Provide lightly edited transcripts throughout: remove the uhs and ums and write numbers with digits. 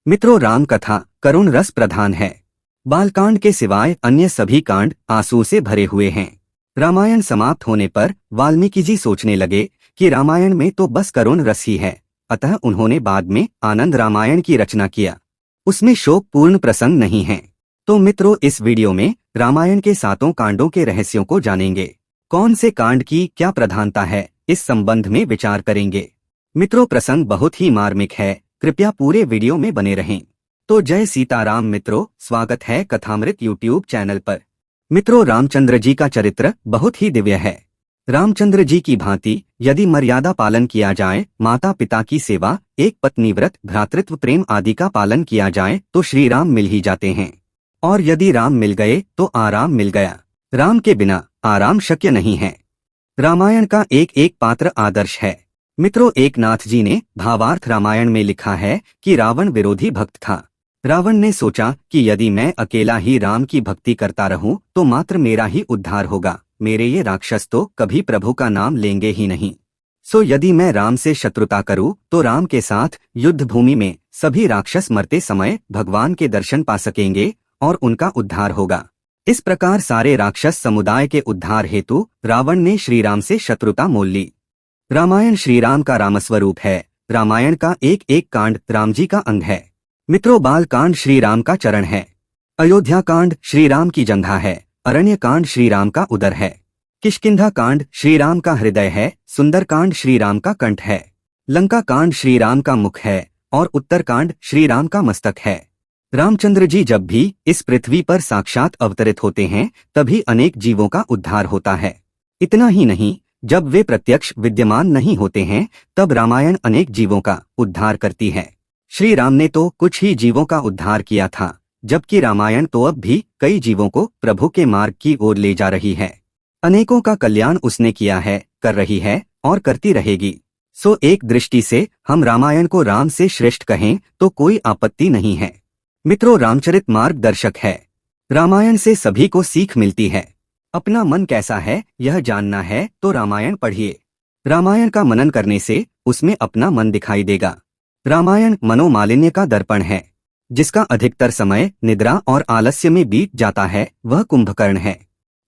मित्रों, राम कथा करुण रस प्रधान है। बालकांड के सिवाय अन्य सभी कांड आंसू से भरे हुए हैं। रामायण समाप्त होने पर वाल्मीकि जी सोचने लगे कि रामायण में तो बस करुण रस ही है, अतः उन्होंने बाद में आनंद रामायण की रचना किया। उसमें शोकपूर्ण प्रसंग नहीं है। तो मित्रों, इस वीडियो में रामायण के 7 कांडों के रहस्यों को जानेंगे। कौन से कांड की क्या प्रधानता है, इस संबंध में विचार करेंगे। मित्रों, प्रसंग बहुत ही मार्मिक है, कृपया पूरे वीडियो में बने रहें। तो जय सीताराम मित्रों, स्वागत है कथामृत यूट्यूब चैनल पर। मित्रों, रामचंद्र जी का चरित्र बहुत ही दिव्य है। रामचंद्र जी की भांति यदि मर्यादा पालन किया जाए, माता पिता की सेवा, एक पत्नी व्रत, भ्रातृत्व प्रेम आदि का पालन किया जाए तो श्री राम मिल ही जाते हैं। और यदि राम मिल गए तो आराम मिल गया। राम के बिना आराम शक्य नहीं है। रामायण का एक एक पात्र आदर्श है। मित्रों, एकनाथ जी ने भावार्थ रामायण में लिखा है कि रावण विरोधी भक्त था। रावण ने सोचा कि यदि मैं अकेला ही राम की भक्ति करता रहूं तो मात्र मेरा ही उद्धार होगा, मेरे ये राक्षस तो कभी प्रभु का नाम लेंगे ही नहीं। सो यदि मैं राम से शत्रुता करूं तो राम के साथ युद्ध भूमि में सभी राक्षस मरते समय भगवान के दर्शन पा सकेंगे और उनका उद्धार होगा। इस प्रकार सारे राक्षस समुदाय के उद्धार हेतु रावण ने श्री राम से शत्रुता मोल ली। रामायण श्री राम का रामस्वरूप है। रामायण का एक एक कांड राम जी का अंग है। मित्रों, बाल कांड श्री राम का चरण है। अयोध्या कांड श्री राम की जंघा है। अरण्य कांड श्री राम का उदर है। किष्किंधा कांड श्री राम का हृदय है। सुंदर कांड श्री राम का कंठ है। लंका कांड श्री राम का मुख है और उत्तर कांड श्री राम का मस्तक है। रामचंद्र जी जब भी इस पृथ्वी पर साक्षात अवतरित होते हैं तभी अनेक जीवों का उद्धार होता है। इतना ही नहीं, जब वे प्रत्यक्ष विद्यमान नहीं होते हैं तब रामायण अनेक जीवों का उद्धार करती है। श्री राम ने तो कुछ ही जीवों का उद्धार किया था, जबकि रामायण तो अब भी कई जीवों को प्रभु के मार्ग की ओर ले जा रही है। अनेकों का कल्याण उसने किया है, कर रही है और करती रहेगी। सो एक दृष्टि से हम रामायण को राम से श्रेष्ठ कहें तो कोई आपत्ति नहीं है। मित्रों, रामचरित मार्गदर्शक है। रामायण से सभी को सीख मिलती है। अपना मन कैसा है यह जानना है तो रामायण पढ़िए। रामायण का मनन करने से उसमें अपना मन दिखाई देगा। रामायण मनोमालिन्य का दर्पण है। जिसका अधिकतर समय निद्रा और आलस्य में बीत जाता है वह कुंभकर्ण है।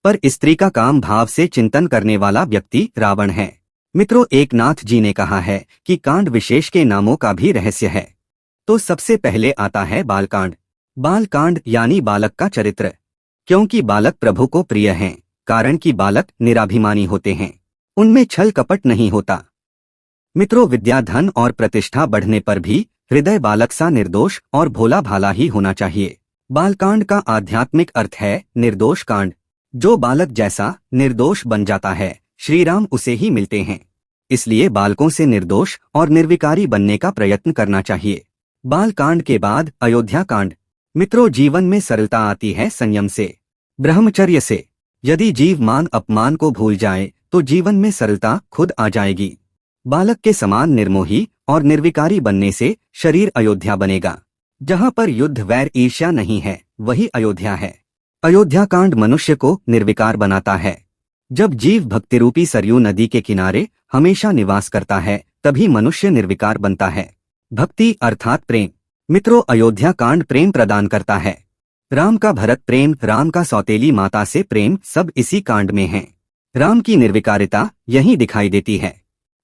पर स्त्री का काम भाव से चिंतन करने वाला व्यक्ति रावण है। मित्रों, एकनाथ जी ने कहा है कि कांड विशेष के नामों का भी रहस्य है। तो सबसे पहले आता है बालकांड। बालकांड यानी बालक का चरित्र। क्योंकि बालक प्रभु को प्रिय हैं, कारण कि बालक निराभिमानी होते हैं, उनमें छल कपट नहीं होता। मित्रों, विद्या, धन और प्रतिष्ठा बढ़ने पर भी हृदय बालक सा निर्दोष और भोला भाला ही होना चाहिए। बालकांड का आध्यात्मिक अर्थ है निर्दोष कांड। जो बालक जैसा निर्दोष बन जाता है, श्री राम उसे ही मिलते हैं। इसलिए बालकों से निर्दोष और निर्विकारी बनने का प्रयत्न करना चाहिए। बालकांड के बाद अयोध्या कांड। मित्रों, जीवन में सरलता आती है संयम से, ब्रह्मचर्य से। यदि जीव मान अपमान को भूल जाए तो जीवन में सरलता खुद आ जाएगी। बालक के समान निर्मोही और निर्विकारी बनने से शरीर अयोध्या बनेगा। जहाँ पर युद्ध वैर ईर्ष्या नहीं है वही अयोध्या है। अयोध्या कांड मनुष्य को निर्विकार बनाता है। जब जीव भक्तिरूपी सरयू नदी के किनारे हमेशा निवास करता है तभी मनुष्य निर्विकार बनता है। भक्ति अर्थात प्रेम। मित्रों, अयोध्या कांड प्रेम प्रदान करता है। राम का भरत प्रेम, राम का सौतेली माता से प्रेम, सब इसी कांड में है। राम की निर्विकारिता यहीं दिखाई देती है।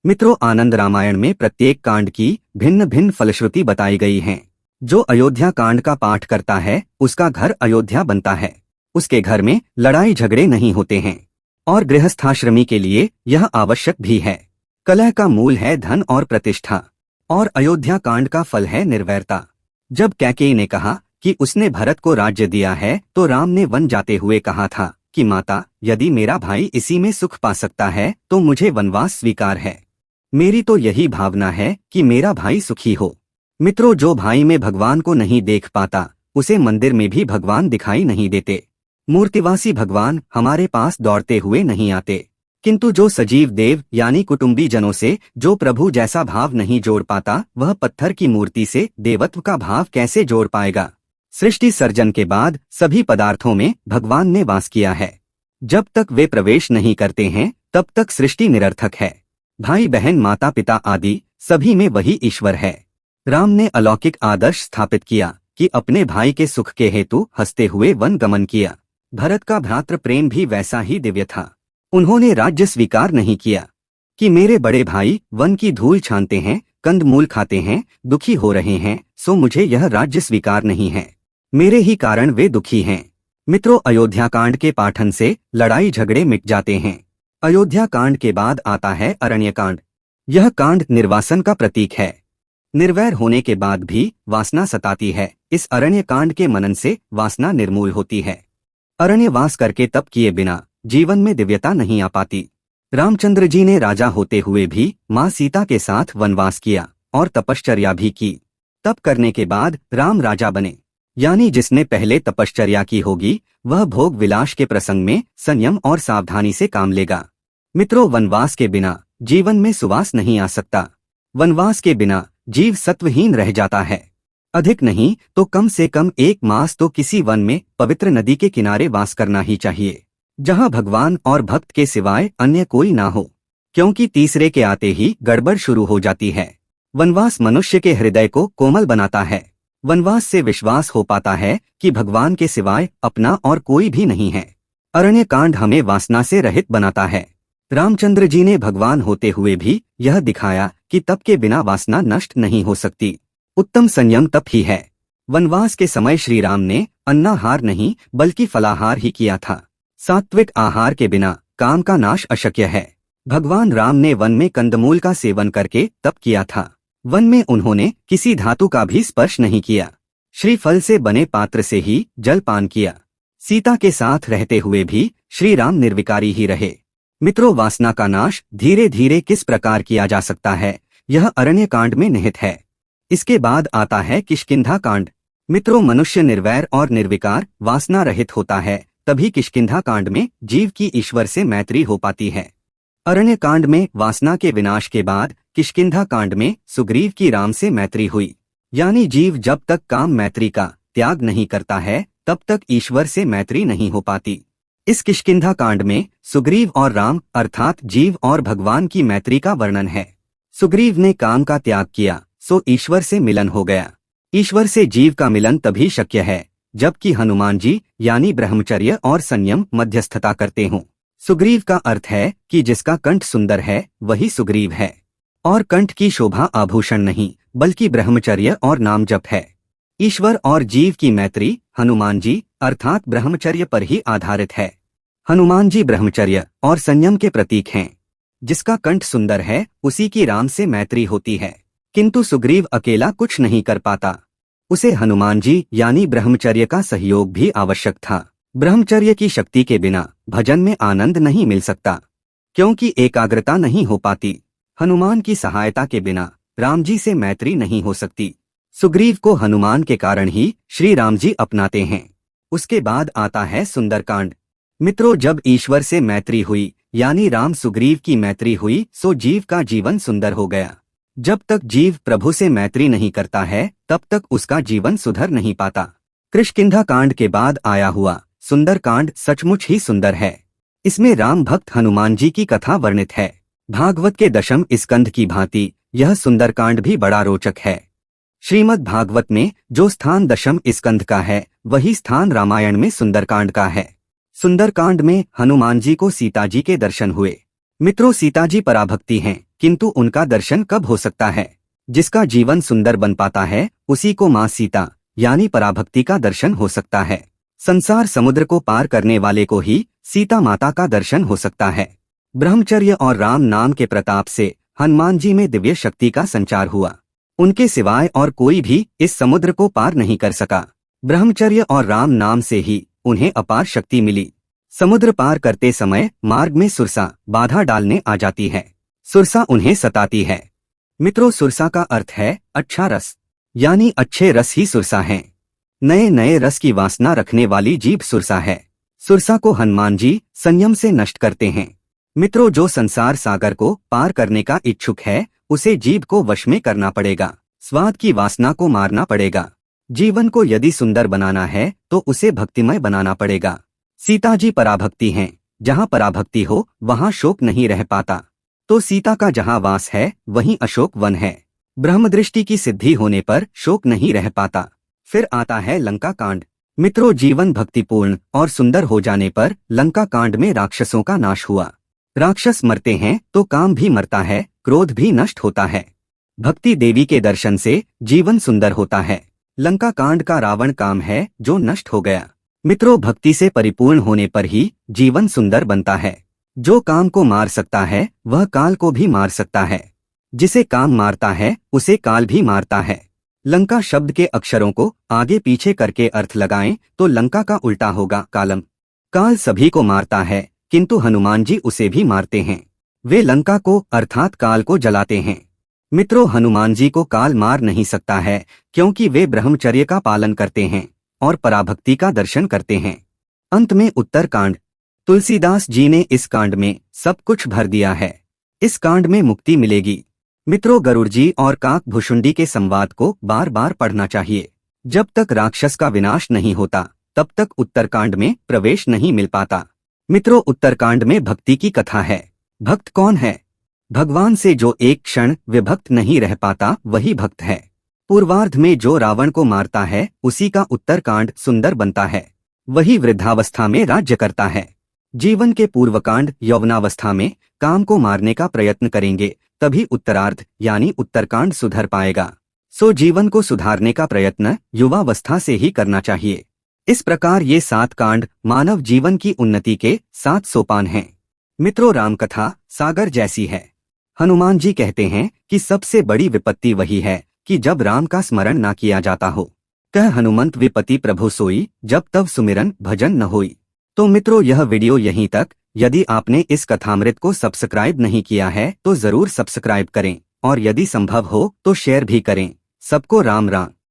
मित्रों, आनंद रामायण में प्रत्येक कांड की भिन्न भिन्न फलश्रुति बताई गई है। जो अयोध्या कांड का पाठ करता है उसका घर अयोध्या बनता है। उसके घर में लड़ाई झगड़े नहीं होते हैं और गृहस्थाश्रमी के लिए यह आवश्यक भी है। कलह का मूल है धन और प्रतिष्ठा और अयोध्या कांड का फल है निर्वैरता। जब कैकेयी ने कहा कि उसने भरत को राज्य दिया है तो राम ने वन जाते हुए कहा था कि माता, यदि मेरा भाई इसी में सुख पा सकता है तो मुझे वनवास स्वीकार है। मेरी तो यही भावना है कि मेरा भाई सुखी हो। मित्रों, जो भाई में भगवान को नहीं देख पाता उसे मंदिर में भी भगवान दिखाई नहीं देते। मूर्तिवासी भगवान हमारे पास दौड़ते हुए नहीं आते, किंतु जो सजीव देव यानी कुटुंबी जनों से जो प्रभु जैसा भाव नहीं जोड़ पाता वह पत्थर की मूर्ति से देवत्व का भाव कैसे जोड़ पाएगा। सृष्टि सर्जन के बाद सभी पदार्थों में भगवान ने वास किया है। जब तक वे प्रवेश नहीं करते हैं तब तक सृष्टि निरर्थक है। भाई बहन माता पिता आदि सभी में वही ईश्वर है। राम ने अलौकिक आदर्श स्थापित किया कि अपने भाई के सुख के हेतु हंसते हुए वन गमन किया। भरत का भ्रातृ प्रेम भी वैसा ही दिव्य था। उन्होंने राज्य स्वीकार नहीं किया कि मेरे बड़े भाई वन की धूल छानते हैं, कंदमूल खाते हैं, दुखी हो रहे हैं, सो मुझे यह राज्य स्वीकार नहीं है। मेरे ही कारण वे दुखी हैं। मित्रों, अयोध्या कांड के पाठन से लड़ाई झगड़े मिट जाते हैं। अयोध्या कांड के बाद आता है अरण्य कांड। यह कांड निर्वासन का प्रतीक है। निर्वैर होने के बाद भी वासना सताती है। इस अरण्य कांड के मनन से वासना निर्मूल होती है। अरण्यवास करके तप किए बिना जीवन में दिव्यता नहीं आ पाती। रामचंद्र जी ने राजा होते हुए भी माँ सीता के साथ वनवास किया और तपश्चर्या भी की। तप करने के बाद राम राजा बने। यानी जिसने पहले तपश्चर्या की होगी वह भोग विलास के प्रसंग में संयम और सावधानी से काम लेगा। मित्रों, वनवास के बिना जीवन में सुवास नहीं आ सकता। वनवास के बिना जीव सत्वहीन रह जाता है। अधिक नहीं तो कम से कम 1 मास तो किसी वन में पवित्र नदी के किनारे वास करना ही चाहिए, जहां भगवान और भक्त के सिवाय अन्य कोई ना हो, क्योंकि तीसरे के आते ही गड़बड़ शुरू हो जाती है। वनवास मनुष्य के हृदय को कोमल बनाता है। वनवास से विश्वास हो पाता है कि भगवान के सिवाय अपना और कोई भी नहीं है। अरण्य कांड हमें वासना से रहित बनाता है। रामचंद्र जी ने भगवान होते हुए भी यह दिखाया कि तप के बिना वासना नष्ट नहीं हो सकती। उत्तम संयम तप ही है। वनवास के समय श्री राम ने अन्नाहार नहीं बल्कि फलाहार ही किया था। सात्विक आहार के बिना काम का नाश अशक्य है। भगवान राम ने वन में कंदमूल का सेवन करके तप किया था। वन में उन्होंने किसी धातु का भी स्पर्श नहीं किया। श्रीफल से बने पात्र से ही जल पान किया। सीता के साथ रहते हुए भी श्री राम निर्विकारी ही रहे। मित्रों, वासना का नाश धीरे धीरे किस प्रकार किया जा सकता है, यह अरण्य कांड में निहित है। इसके बाद आता है किष्किंधा कांड। मित्रों, मनुष्य निर्वैर और निर्विकार वासना रहित होता है, तभी किष्किंधा कांड में जीव की ईश्वर से मैत्री हो पाती है। अरण्य कांड में वासना के विनाश के बाद किष्किंधा कांड में सुग्रीव की राम से मैत्री हुई। यानी जीव जब तक काम मैत्री का त्याग नहीं करता है तब तक ईश्वर से मैत्री नहीं हो पाती। इस किष्किंधा कांड में सुग्रीव और राम अर्थात जीव और भगवान की मैत्री का वर्णन है। सुग्रीव ने काम का त्याग किया सो ईश्वर से मिलन हो गया। ईश्वर से जीव का मिलन तभी शक्य है जबकि हनुमान जी यानी ब्रह्मचर्य और संयम मध्यस्थता करते हों। सुग्रीव का अर्थ है कि जिसका कंठ सुंदर है वही सुग्रीव है, और कंठ की शोभा आभूषण नहीं बल्कि ब्रह्मचर्य और नाम जप है। ईश्वर और जीव की मैत्री हनुमान जी अर्थात ब्रह्मचर्य पर ही आधारित है। हनुमान जी ब्रह्मचर्य और संयम के प्रतीक हैं। जिसका कंठ सुंदर है उसी की राम से मैत्री होती है, किंतु सुग्रीव अकेला कुछ नहीं कर पाता। उसे हनुमान जी यानी ब्रह्मचर्य का सहयोग भी आवश्यक था। ब्रह्मचर्य की शक्ति के बिना भजन में आनंद नहीं मिल सकता, क्योंकि एकाग्रता नहीं हो पाती। हनुमान की सहायता के बिना राम जी से मैत्री नहीं हो सकती। सुग्रीव को हनुमान के कारण ही श्री राम जी अपनाते हैं। उसके बाद आता है सुंदरकांड। मित्रों, जब ईश्वर से मैत्री हुई यानी राम सुग्रीव की मैत्री हुई सो जीव का जीवन सुंदर हो गया। जब तक जीव प्रभु से मैत्री नहीं करता है तब तक उसका जीवन सुधर नहीं पाता। किष्किंधा कांड के बाद आया हुआ सुंदरकांड सचमुच ही सुंदर है। इसमें राम भक्त हनुमान जी की कथा वर्णित है। भागवत के दशम स्कंध की भांति यह सुंदरकांड भी बड़ा रोचक है। श्रीमद् भागवत में जो स्थान दशम स्कंध का है वही स्थान रामायण में सुंदरकांड का है। सुंदरकांड में हनुमान जी को सीता जी के दर्शन हुए। मित्रों, सीता जी पराभक्ति हैं, किंतु उनका दर्शन कब हो सकता है? जिसका जीवन सुंदर बन पाता है उसी को माँ सीता यानी पराभक्ति का दर्शन हो सकता है। संसार समुद्र को पार करने वाले को ही सीता माता का दर्शन हो सकता है। ब्रह्मचर्य और राम नाम के प्रताप से हनुमान जी में दिव्य शक्ति का संचार हुआ। उनके सिवाय और कोई भी इस समुद्र को पार नहीं कर सका। ब्रह्मचर्य और राम नाम से ही उन्हें अपार शक्ति मिली। समुद्र पार करते समय मार्ग में सुरसा बाधा डालने आ जाती है। सुरसा उन्हें सताती है। मित्रों, सुरसा का अर्थ है अच्छा रस, यानी अच्छे रस ही सुरसा है। नए नए रस की वासना रखने वाली जीभ सुरसा है। सुरसा को हनुमान जी संयम से नष्ट करते हैं। मित्रों, जो संसार सागर को पार करने का इच्छुक है उसे जीभ को वश में करना पड़ेगा। स्वाद की वासना को मारना पड़ेगा। जीवन को यदि सुंदर बनाना है तो उसे भक्तिमय बनाना पड़ेगा। सीता जी पराभक्ति हैं। जहाँ पराभक्ति हो वहाँ शोक नहीं रह पाता। तो सीता का जहाँ वास है वहीं अशोक वन है। ब्रह्मदृष्टि की सिद्धि होने पर शोक नहीं रह पाता। फिर आता है लंका कांड। मित्रों, जीवन भक्तिपूर्ण और सुंदर हो जाने पर लंका कांड में राक्षसों का नाश हुआ। राक्षस मरते हैं तो काम भी मरता है, क्रोध भी नष्ट होता है। भक्ति देवी के दर्शन से जीवन सुंदर होता है। लंका कांड का रावण काम है जो नष्ट हो गया। मित्रों, भक्ति से परिपूर्ण होने पर ही जीवन सुंदर बनता है। जो काम को मार सकता है वह काल को भी मार सकता है। जिसे काम मारता है उसे काल भी मारता है। लंका शब्द के अक्षरों को आगे पीछे करके अर्थ लगाएं तो लंका का उल्टा होगा कालम। काल सभी को मारता है किंतु हनुमान जी उसे भी मारते हैं। वे लंका को अर्थात काल को जलाते हैं। मित्रों, हनुमान जी को काल मार नहीं सकता है क्योंकि वे ब्रह्मचर्य का पालन करते हैं और पराभक्ति का दर्शन करते हैं। अंत में उत्तर कांड। तुलसीदास जी ने इस कांड में सब कुछ भर दिया है। इस कांड में मुक्ति मिलेगी। मित्रों, गरुड़ जी और काक भुषुंडी के संवाद को बार बार पढ़ना चाहिए। जब तक राक्षस का विनाश नहीं होता तब तक उत्तरकांड में प्रवेश नहीं मिल पाता। मित्रों, उत्तरकांड में भक्ति की कथा है। भक्त कौन है? भगवान से जो एक क्षण विभक्त नहीं रह पाता वही भक्त है। पूर्वार्ध में जो रावण को मारता है उसी का उत्तरकांड सुंदर बनता है। वही वृद्धावस्था में राज्य करता है। जीवन के पूर्वकांड यौवनावस्था में काम को मारने का प्रयत्न करेंगे तभी उत्तरार्ध यानी उत्तरकांड सुधर पाएगा। सो जीवन को सुधारने का प्रयत्न युवावस्था से ही करना चाहिए। इस प्रकार ये 7 कांड मानव जीवन की उन्नति के 7 सोपान हैं। मित्रों, रामकथा सागर जैसी है। हनुमान जी कहते हैं कि सबसे बड़ी विपत्ति वही है कि जब राम का स्मरण ना किया जाता हो। कह हनुमंत विपत्ति प्रभु सोई, जब तब सुमिरन भजन न होई। तो मित्रों, यह वीडियो यहीं तक। यदि आपने इस कथामृत को सब्सक्राइब नहीं किया है तो जरूर सब्सक्राइब करें और यदि संभव हो तो शेयर भी करें। सबको राम राम।